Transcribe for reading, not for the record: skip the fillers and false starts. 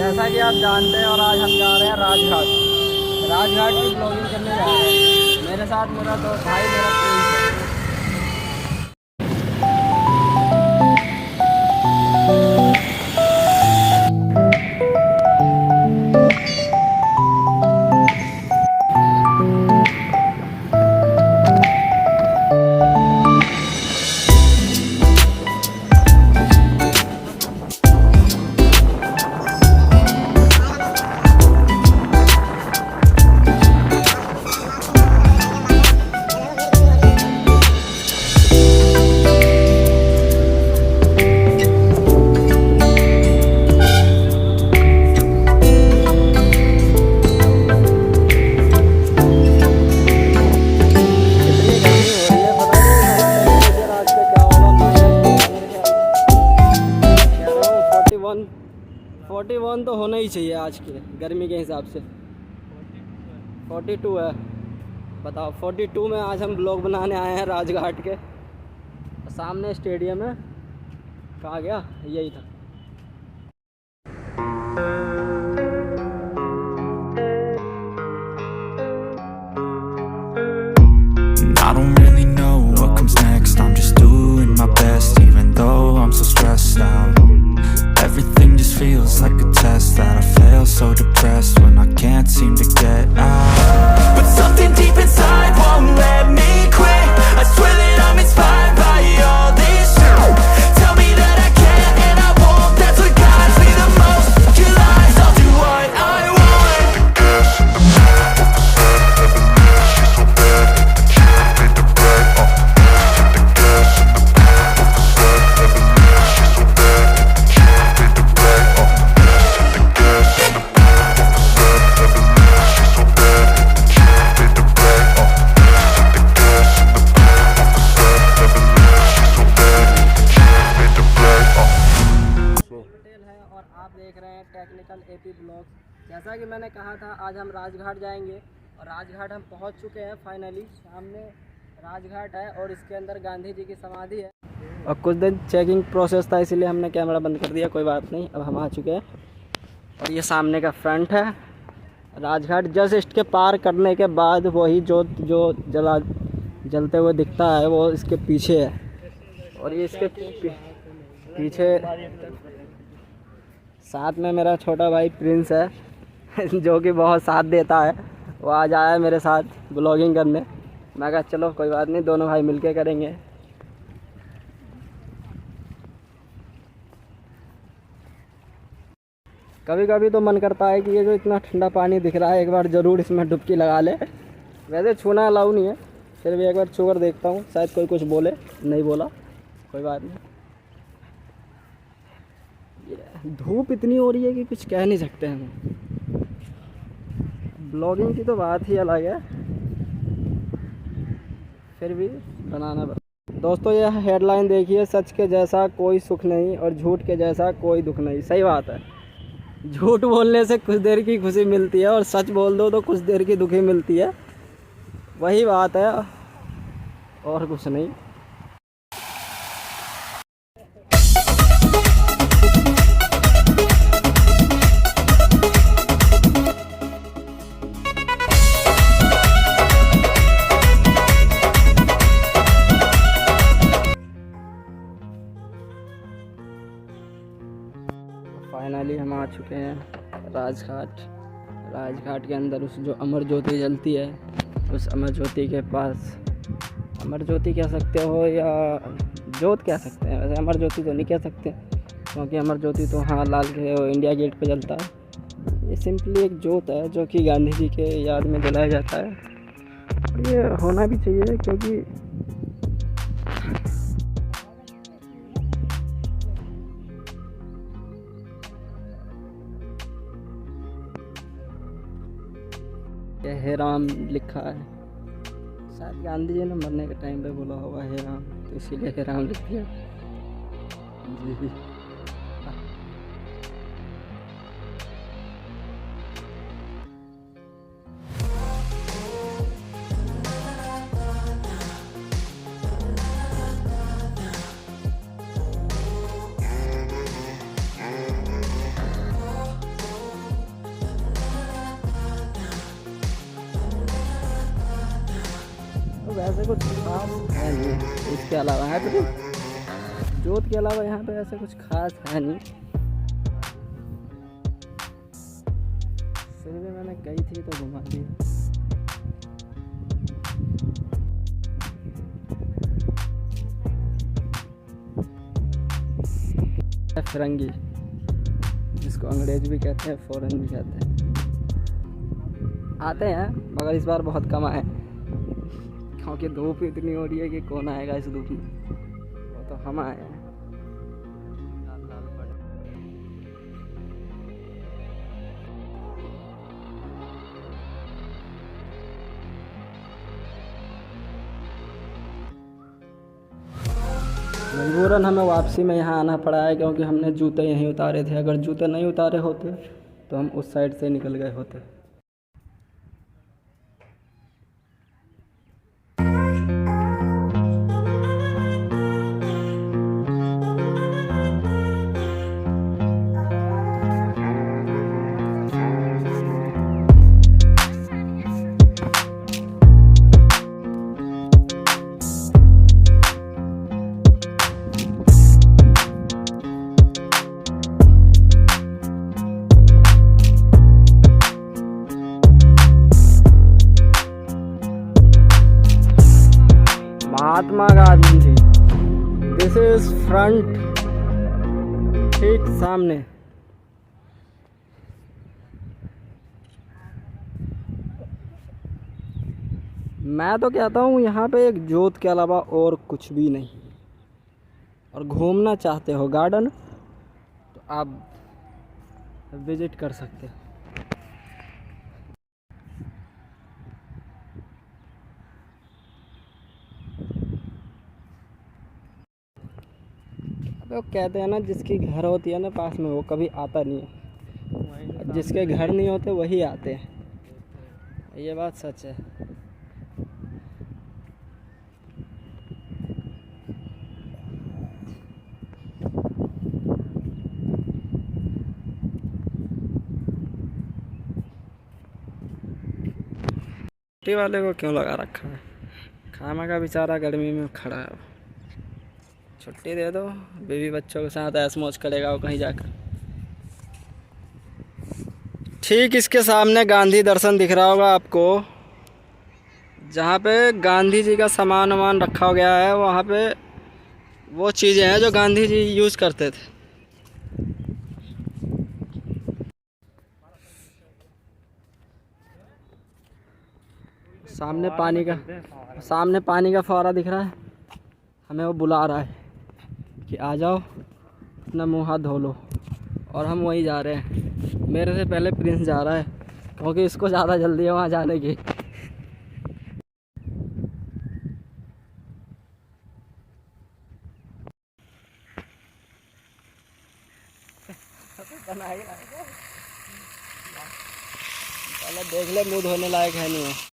जैसा कि आप जानते हैं और आज हम जा रहे हैं राजघाट। राजघाट की ब्लॉगिंग करने जा रहे हैं। मेरे साथ मेरा दोस्त भाई मेरा प्रिंस है। वन 41 तो होना ही चाहिए आज के गर्मी के हिसाब से। 42 है, बताओ। 42 में आज हम ब्लॉग बनाने आए हैं राजघाट के। सामने स्टेडियम है, कहाँ गया, यही था। I don't really know what comes next. I'm just doing my best, even though I'm so stressed out. Everything just feels like a test that I fail, so depressed when I can't seem to get out. But something deep inside won't let me quit. I swear that I'm inspired by all this shit. Tell me that I can and I won't. That's what guides me the most. Your lies, I'll do what I want. और आप देख रहे हैं technical AP blogs. जैसा कि मैंने कहा था, आज हम राजघाट जाएंगे और राजघाट हम पहुंच चुके हैं फाइनली। सामने राजघाट है और इसके अंदर गांधी जी की समाधि है। और कुछ दिन चेकिंग प्रोसेस था, इसीलिए हमने कैमरा बंद कर दिया। कोई बात नहीं, अब हम आ चुके हैं। और ये सामने का फ्रंट है राजघाट। जस्ट इसके पार करने के बाद वही जोत जो जलते हुए दिखता है वो इसके पीछे है। और ये इसके पीछे साथ में मेरा छोटा भाई प्रिंस है जो कि बहुत साथ देता है। वो आज आया है मेरे साथ ब्लॉगिंग करने। मैं कहा चलो कोई बात नहीं, दोनों भाई मिलके करेंगे। कभी कभी तो मन करता है कि ये जो इतना ठंडा पानी दिख रहा है, एक बार ज़रूर इसमें डुबकी लगा ले। वैसे छूना अलाउ नहीं है, फिर भी एक बार छू कर देखता हूँ, शायद कोई कुछ बोले। नहीं बोला, कोई बात नहीं। धूप इतनी हो रही है कि कुछ कह नहीं सकते हम। ब्लॉगिंग की तो बात ही अलग है, फिर भी बनाना पड़ता। दोस्तों ये हेडलाइन देखिए, सच के जैसा कोई सुख नहीं और झूठ के जैसा कोई दुख नहीं। सही बात है, झूठ बोलने से कुछ देर की खुशी मिलती है और सच बोल दो तो कुछ देर की दुखी मिलती है। वही बात है और कुछ नहीं। फाइनली हम आ चुके हैं राजघाट। राजघाट के अंदर उस जो अमर ज्योति जलती है, उस अमर ज्योति के पास, अमर ज्योति कह सकते हो या जोत कह सकते हैं। वैसे अमर ज्योति तो नहीं कह सकते, क्योंकि अमर ज्योति तो हाँ लाल के इंडिया गेट पे जलता है। ये सिंपली एक जोत है जो कि गांधी जी के याद में जलाया जाता है। और ये होना भी चाहिए, क्योंकि हे राम लिखा है। शायद गांधी जी ने मरने के टाइम पे बोला होगा हे राम, तो इसीलिए हे राम लिख दिया जी। ऐसे कुछ खास है नहीं इसके अलावा, है तो जोत के अलावा यहाँ पे ऐसे कुछ खास है नहीं। फिर भी मैंने गई थी तो घुमा दी। फिरंगी, जिसको अंग्रेज भी कहते हैं, फॉरेन भी कहते हैं, आते हैं मगर इस बार बहुत कम आए क्योंकि धूप इतनी हो रही है कि कौन आएगा इस धूप में। वो तो हम आए हैं। मजबूरन हमें वापसी में यहाँ आना पड़ा है क्योंकि हमने जूते यहीं उतारे थे। अगर जूते नहीं उतारे होते तो हम उस साइड से निकल गए होते। Mahatma Gandhi, this is front, ठीक सामने। मैं तो कहता हूँ यहाँ पे एक जोत के अलावा और कुछ भी नहीं। और घूमना चाहते हो गार्डन तो आप विजिट कर सकते हो। वो कहते हैं ना, जिसकी घर होती है ना पास में, वो कभी आता नहीं है। जिसके घर नहीं होते वही आते हैं। ये बात सच है। छुट्टी वाले को क्यों लगा रखा है? खामा का बेचारा गर्मी में खड़ा है। छुट्टी दे दो, बीवी बच्चों के साथ ऐश मौज करेगा वो कहीं जाकर। ठीक इसके सामने गांधी दर्शन दिख रहा होगा आपको, जहाँ पे गांधी जी का सामान वामान रखा गया है। वहाँ पे वो चीज़ें हैं जो गांधी जी यूज़ करते थे। सामने पानी का फव्वारा दिख रहा है। हमें वो बुला रहा है कि आ जाओ, अपना मुँह हाथ धो लो। और हम वहीं जा रहे हैं। मेरे से पहले प्रिंस जा रहा है क्योंकि इसको ज़्यादा जल्दी है वहाँ जाने की। पहले देख ले, मुँह धोने लायक है नहीं है।